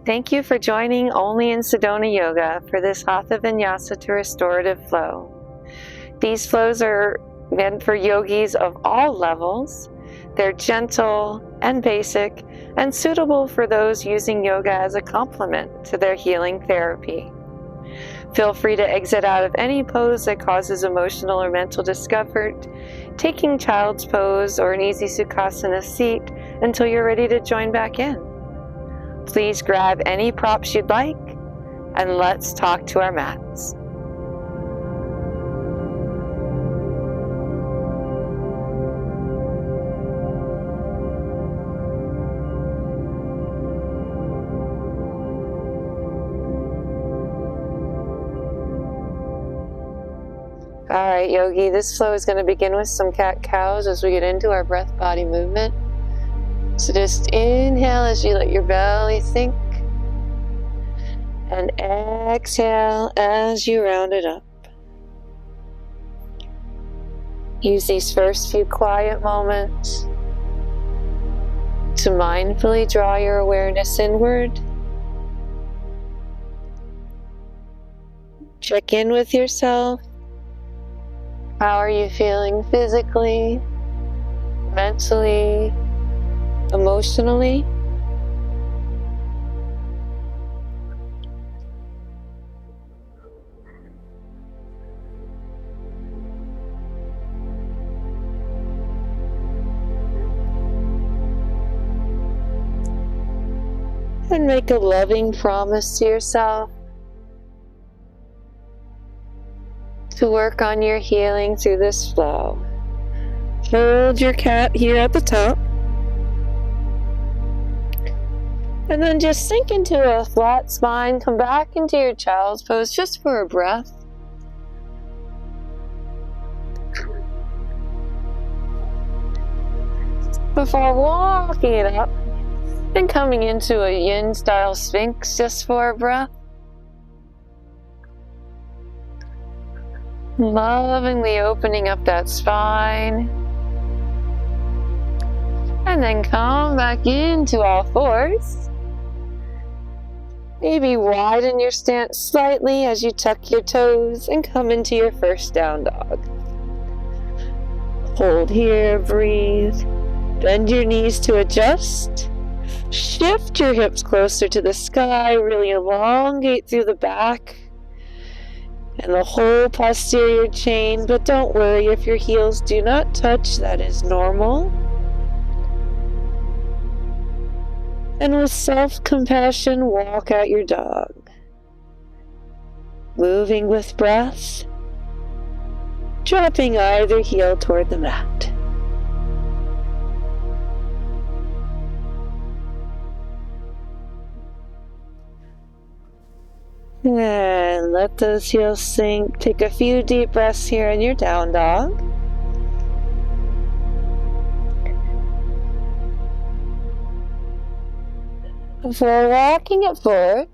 Thank you for joining Only in Sedona Yoga for this Hatha vinyasa to restorative flow. These flows are meant for yogis of all levels. They're gentle and basic and suitable for those using yoga as a complement to their healing therapy. Feel free to exit out of any pose that causes emotional or mental discomfort, taking child's pose or an easy sukhasana seat until you're ready to join back in. Please grab any props you'd like, and let's talk to our mats. All right, yogi, this flow is going to begin with some cat-cows as we get into our breath-body movement. So just inhale as you let your belly sink, and exhale as you round it up. Use these first few quiet moments to mindfully draw your awareness inward. Check in with yourself. How are you feeling physically, mentally, emotionally? And make a loving promise to yourself to work on your healing through this flow. Hold your cat here at the top. And then just sink into a flat spine. Come back into your child's pose just for a breath. Before walking it up and coming into a yin style sphinx just for a breath. Lovingly opening up that spine. And then come back into all fours. Maybe widen your stance slightly as you tuck your toes and come into your first down dog. Hold here, breathe. Bend your knees to adjust. Shift your hips closer to the sky, really elongate through the back and the whole posterior chain, but don't worry if your heels do not touch, that is normal. And with self-compassion, walk out your dog. Moving with breath, dropping either heel toward the mat. And let those heels sink. Take a few deep breaths here in your down dog. Before walking it forward,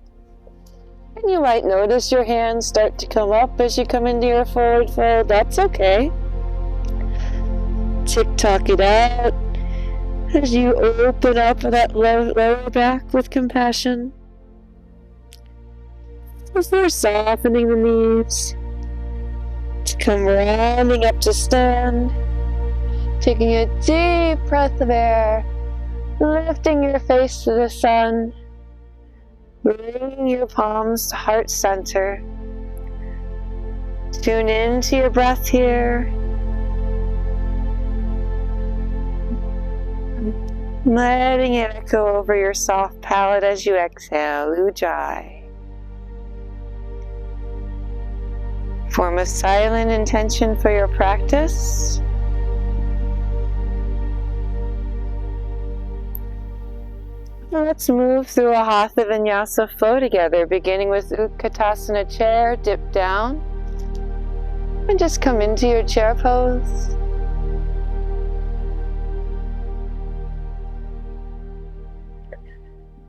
and you might notice your hands start to come up as you come into your forward fold. That's okay. Tick-tock it out as you open up that lower back with compassion. Before softening the knees, to come rounding up to stand, taking a deep breath of air, lifting your face to the sun, bringing your palms to heart center. Tune into your breath here. Letting it echo over your soft palate as you exhale, Ujjayi. Form a silent intention for your practice. Let's move through a Hatha vinyasa flow together, beginning with Utkatasana chair, dip down, and just come into your chair pose.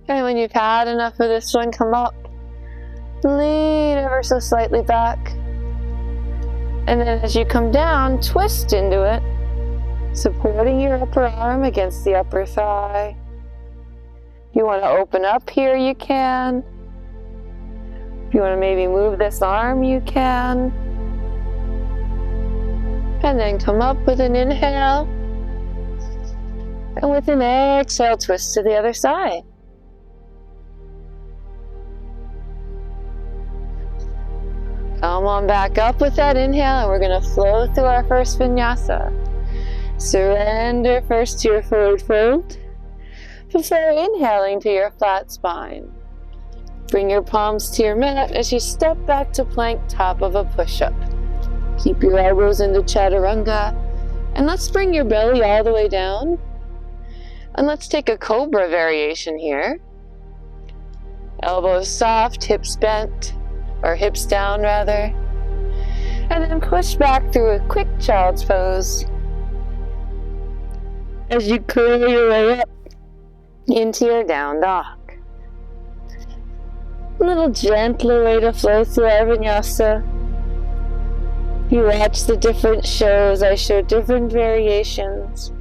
And when you've had enough of this one, come up, lean ever so slightly back. And then as you come down, twist into it, supporting your upper arm against the upper thigh. you want to open up here, you can. If you want to maybe move this arm, you can. And then come up with an inhale. And with an exhale, twist to the other side. Come on back up with that inhale, and we're going to flow through our first vinyasa. Surrender first to your forward fold before inhaling to your flat spine. Bring your palms to your mat as you step back to plank, top of a push-up. Keep your elbows into chaturanga, and let's bring your belly all the way down. And let's take a cobra variation here. Elbows soft, hips bent, or hips down rather. And then push back through a quick child's pose. As you curl your way up into your down dog. A little gentler way to flow through our vinyasa. You watch the different shows, I show different variations.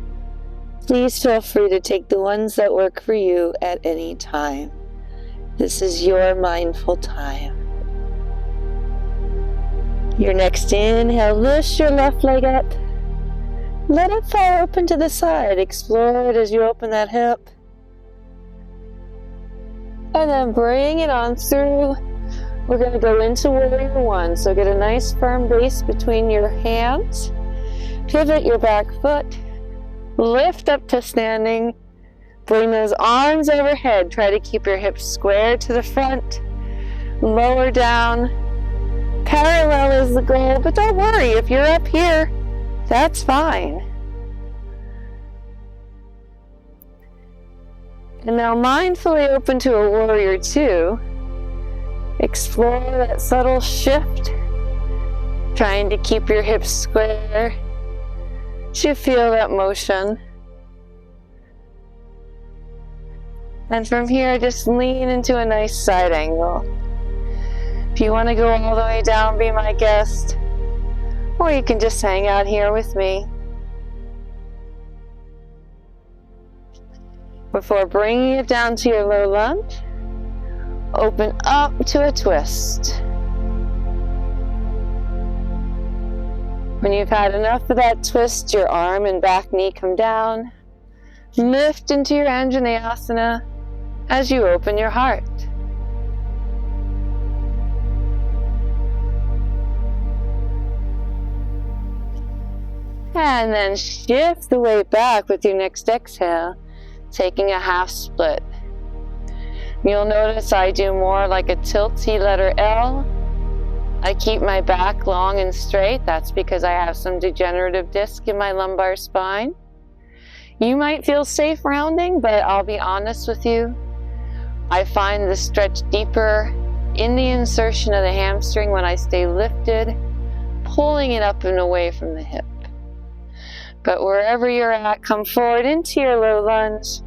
Please feel free to take the ones that work for you at any time. This is your mindful time. Your next inhale, lift your left leg up. Let it fall open to the side. Explore it as you open that hip. And then bring it on through. We're going to go into warrior one. So get a nice firm base between your hands. Pivot your back foot. Lift up to standing. Bring those arms overhead. Try to keep your hips square to the front. Lower down. Parallel is the goal, but don't worry, if you're up here, that's fine. And now mindfully open to a warrior two. Explore that subtle shift, trying to keep your hips square. As you feel that motion. And from here, just lean into a nice side angle. If you want to go all the way down, be my guest. Or you can just hang out here with me. Before bringing it down to your low lunge, open up to a twist. When you've had enough of that twist, your arm and back knee come down. Lift into your Anjaneyasana as you open your heart. And then shift the weight back with your next exhale, taking a half split. You'll notice I do more like a tilty letter L. I keep my back long and straight. That's because I have some degenerative disc in my lumbar spine. You might feel safe rounding, but I'll be honest with you. I find the stretch deeper in the insertion of the hamstring when I stay lifted, pulling it up and away from the hip. But wherever you're at, come forward into your low lunge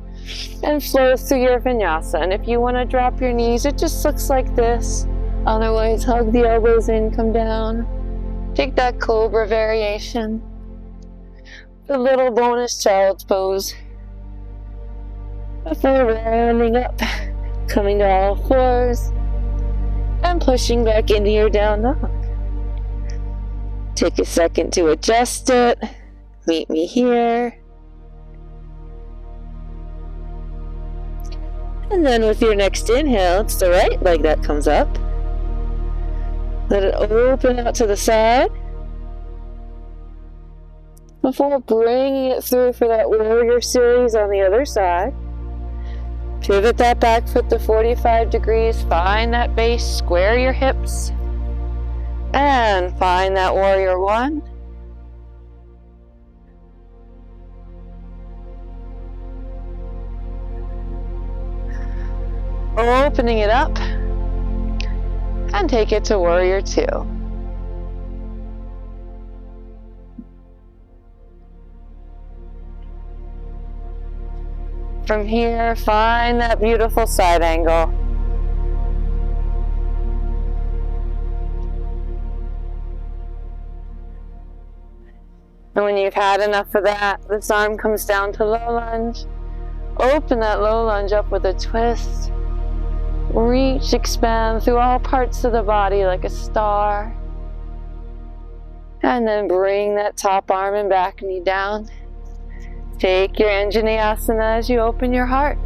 and flow through your vinyasa. And if you want to drop your knees, it just looks like this. Otherwise, hug the elbows in, come down. Take that cobra variation. The little bonus child's pose. Before rounding up, coming to all fours, and pushing back into your down dog. Take a second to adjust it. Meet me here. And then with your next inhale, it's the right leg that comes up. Let it open out to the side. Before bringing it through for that warrior series on the other side. Pivot that back foot to 45 degrees. Find that base, square your hips. And find that warrior one. Opening it up and take it to warrior two. From here, find that beautiful side angle. And when you've had enough of that, this arm comes down to low lunge. Open that low lunge up with a twist. Reach, expand through all parts of the body like a star. And then bring that top arm and back knee down. Take your Anjaneyasana as you open your heart.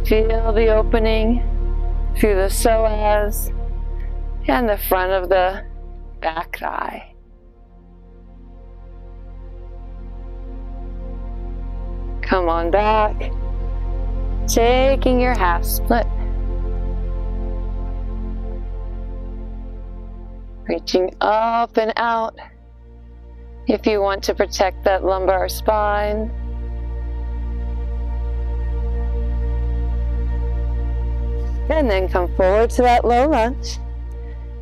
Feel the opening through the psoas and the front of the back thigh. Come on back, taking your half split. Reaching up and out if you want to protect that lumbar spine. And then come forward to that low lunge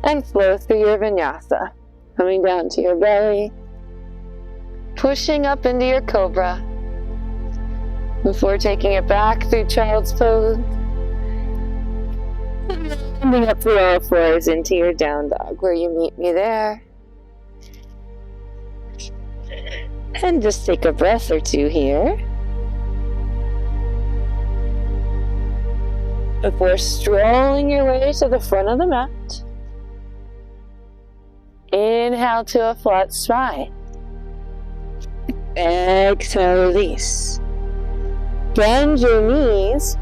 and flow through your vinyasa. Coming down to your belly, pushing up into your cobra before taking it back through child's pose. Ending up through all fours into your down dog where you meet me there. And just take a breath or two here before strolling your way to the front of the mat. Inhale to a flat spine. Exhale, release. Bend your knees,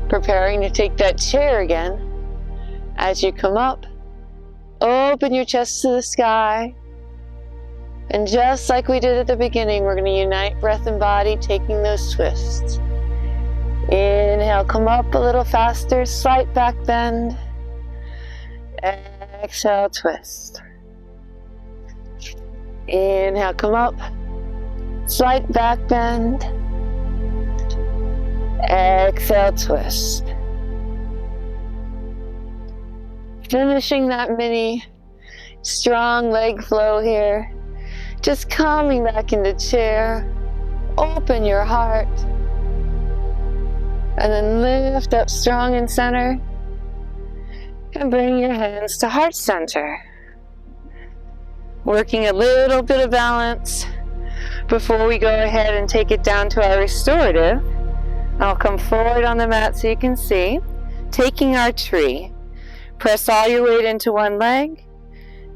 preparing to take that chair again. As you come up, open your chest to the sky. And just like we did at the beginning, we're going to unite breath and body, taking those twists. Inhale, come up a little faster, slight back bend. Exhale, twist. Inhale, come up, slight back bend. Exhale, twist. Finishing that mini strong leg flow here. Just coming back into chair. Open your heart. And then lift up strong in center. And bring your hands to heart center. Working a little bit of balance before we go ahead and take it down to our restorative. I'll come forward on the mat so you can see. Taking our tree. Press all your weight into one leg.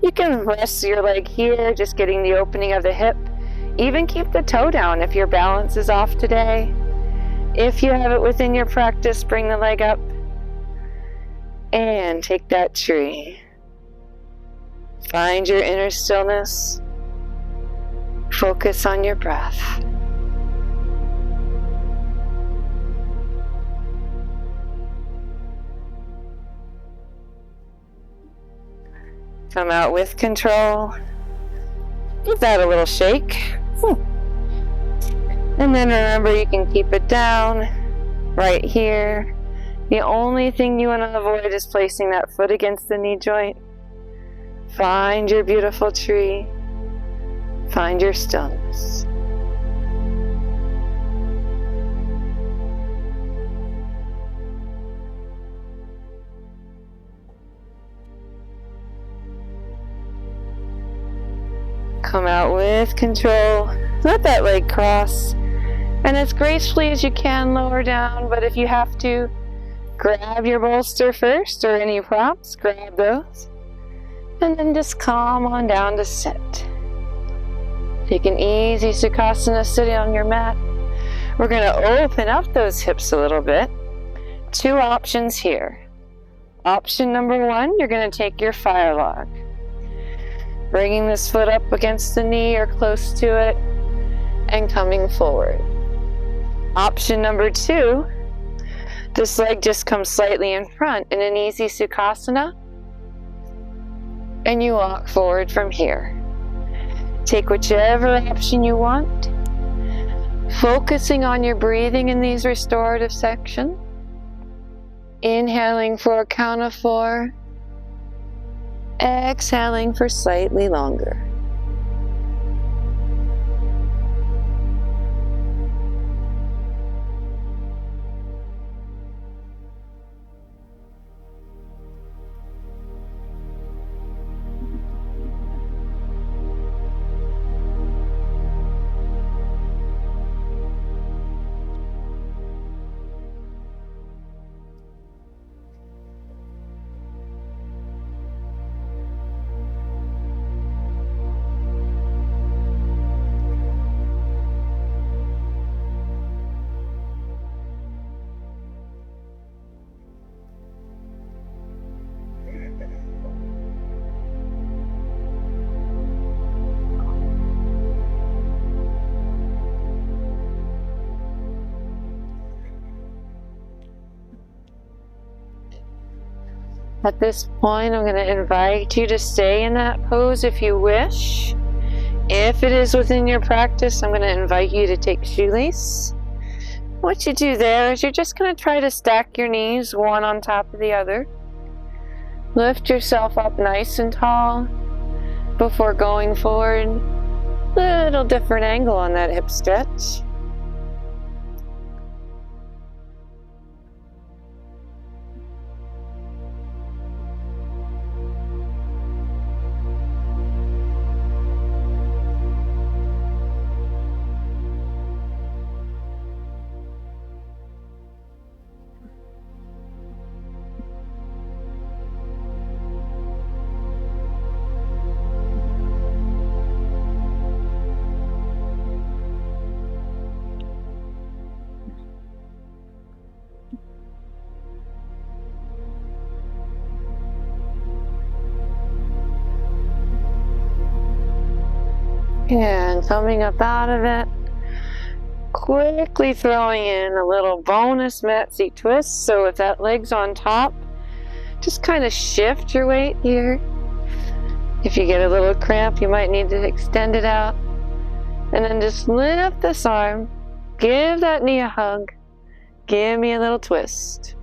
You can rest your leg here, just getting the opening of the hip. Even keep the toe down if your balance is off today. If you have it within your practice, bring the leg up. And take that tree. Find your inner stillness. Focus on your breath. Come out with control. Give that a little shake. And then remember, you can keep it down right here. The only thing you want to avoid is placing that foot against the knee joint. Find your beautiful tree. Find your stillness. Come out with control. Let that leg cross. And as gracefully as you can, lower down. But if you have to, grab your bolster first or any props, grab those. And then just calm on down to sit. Take an easy Sukhasana sitting on your mat. We're going to open up those hips a little bit. Two options here. Option number one, you're going to take your fire log. Bringing this foot up against the knee or close to it and coming forward. Option number two, this leg just comes slightly in front in an easy Sukhasana and you walk forward from here. Take whichever option you want, focusing on your breathing in these restorative sections. Inhaling for a count of 4. Exhaling for slightly longer. At this point, I'm going to invite you to stay in that pose if you wish. If it is within your practice, I'm going to invite you to take shoelace. What you do there is you're just going to try to stack your knees one on top of the other. Lift yourself up nice and tall before going forward. Little different angle on that hip stretch. And coming up out of it, quickly throwing in a little bonus mat seat twist. So if that leg's on top, just kind of shift your weight here. If you get a little cramp, you might need to extend it out. And then just lift this arm, give that knee a hug, give me a little twist.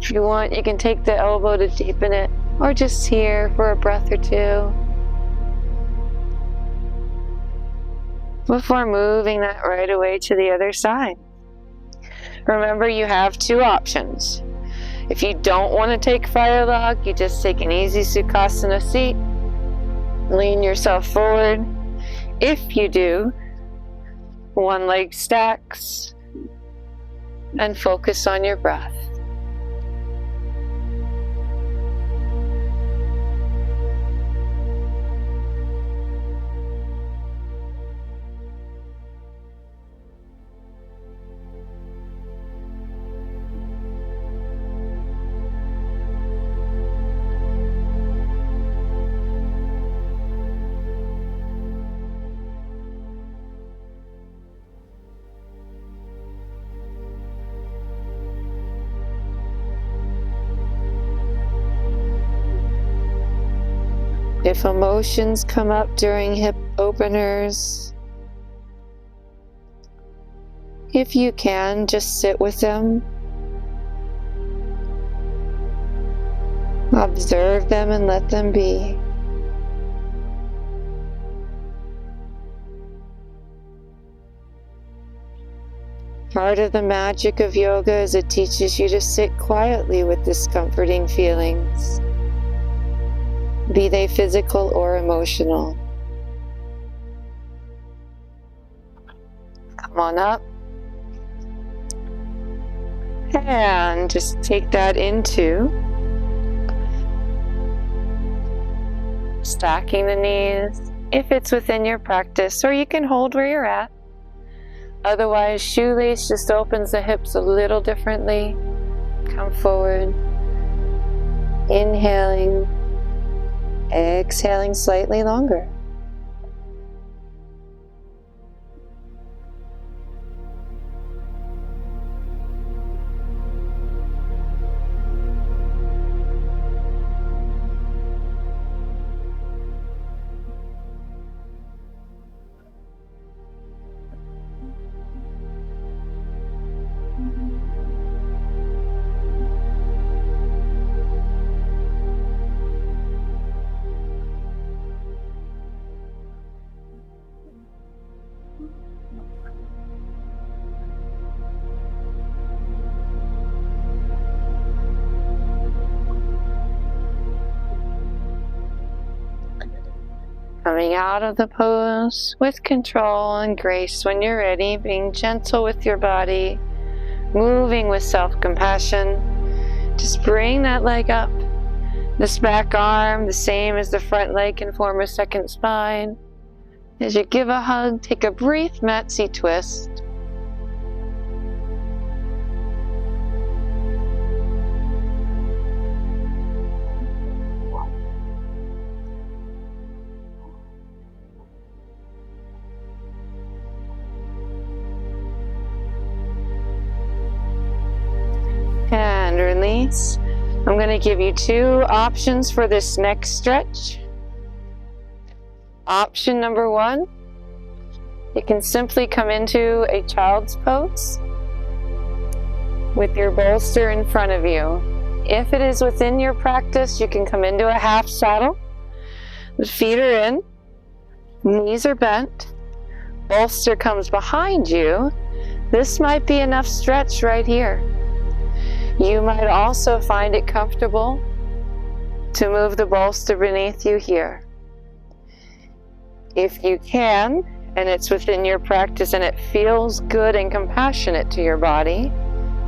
If you want, you can take the elbow to deepen it, or just here for a breath or two. Before moving that right away to the other side. Remember, you have two options. If you don't want to take fire log, you just take an easy Sukhasana seat, lean yourself forward. If you do, one leg stacks, and focus on your breath. If emotions come up during hip openers, if you can, just sit with them. Observe them and let them be. Part of the magic of yoga is it teaches you to sit quietly with discomforting feelings, be they physical or emotional. Come on up. And just take that into stacking the knees, if it's within your practice, or you can hold where you're at. Otherwise, shoelace just opens the hips a little differently. Come forward. Inhaling. Exhaling slightly longer. Coming out of the pose with control and grace when you're ready, being gentle with your body, moving with self-compassion. Just bring that leg up. This back arm, the same as the front leg, can form a second spine. As you give a hug, take a brief mat seat twist. And release. I'm going to give you two options for this next stretch. Option number one, you can simply come into a child's pose with your bolster in front of you. If it is within your practice, you can come into a half saddle. The feet are in, knees are bent, bolster comes behind you. This might be enough stretch right here. You might also find it comfortable to move the bolster beneath you here. If you can, and it's within your practice and it feels good and compassionate to your body,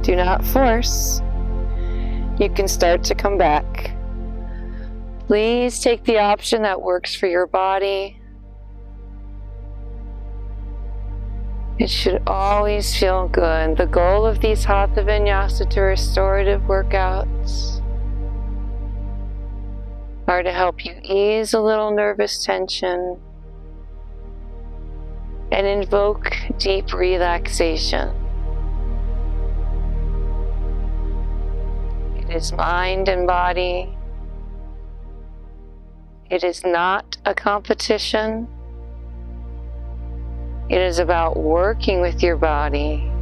do not force. You can start to come back. Please take the option that works for your body. It should always feel good. The goal of these Hatha Vinyasa to restorative workouts are to help you ease a little nervous tension and invoke deep relaxation. It is mind and body. It is not a competition. It is about working with your body,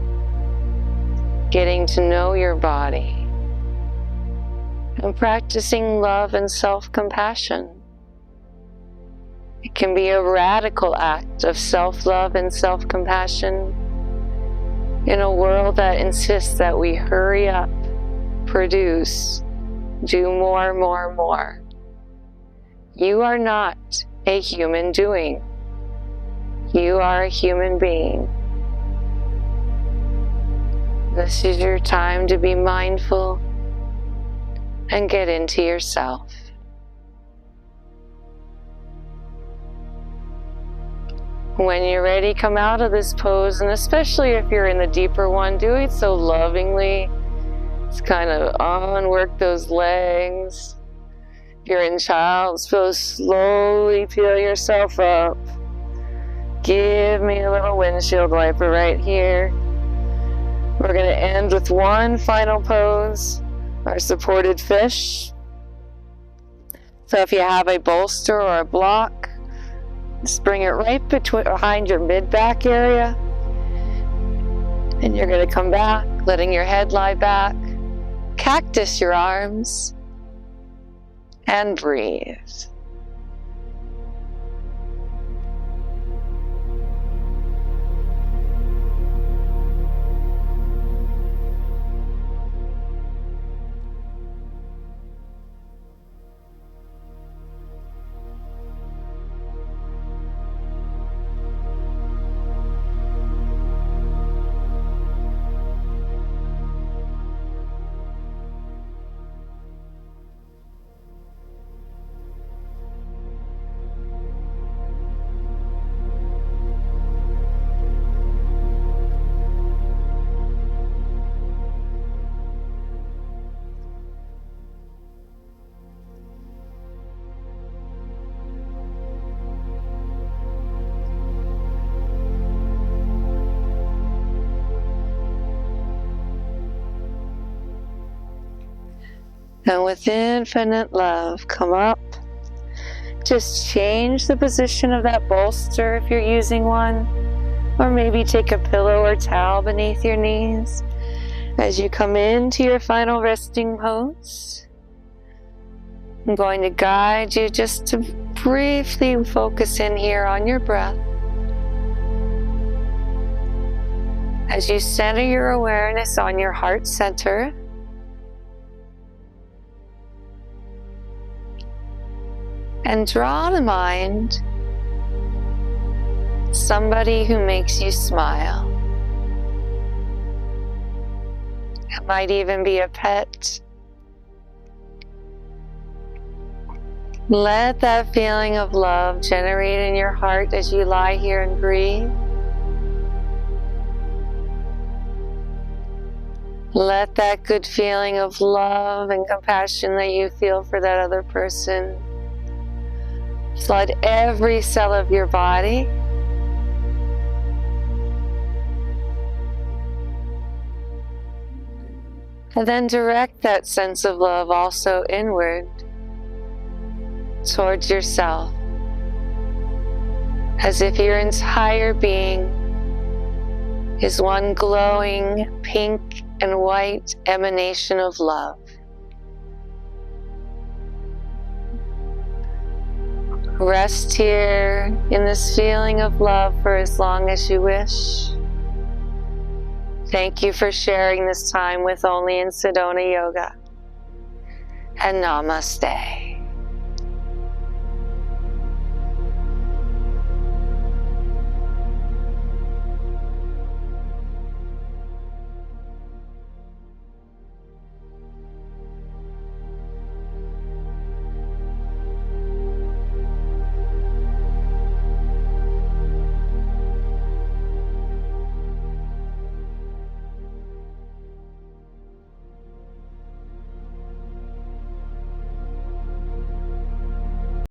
getting to know your body, and practicing love and self-compassion. It can be a radical act of self-love and self-compassion in a world that insists that we hurry up, produce, do more, more, more. You are not a human doing. You are a human being. This is your time to be mindful and get into yourself. When you're ready, come out of this pose, and especially if you're in the deeper one, do it so lovingly. Just kind of unwork those legs. If you're in child's pose, slowly peel yourself up. Give me a little windshield wiper right here. We're going to end with one final pose, our supported fish. So if you have a bolster or a block, just bring it right behind your mid-back area. And you're going to come back, letting your head lie back. Cactus your arms. And breathe. And with infinite love, come up. Just change the position of that bolster if you're using one, or maybe take a pillow or towel beneath your knees as you come into your final resting pose. I'm going to guide you just to briefly focus in here on your breath. As you center your awareness on your heart center, and draw to mind somebody who makes you smile. It might even be a pet. Let that feeling of love generate in your heart as you lie here and breathe. Let that good feeling of love and compassion that you feel for that other person flood every cell of your body. And then direct that sense of love also inward towards yourself, as if your entire being is one glowing pink and white emanation of love. Rest here in this feeling of love for as long as you wish. Thank you for sharing this time with Only in Sedona Yoga. And namaste.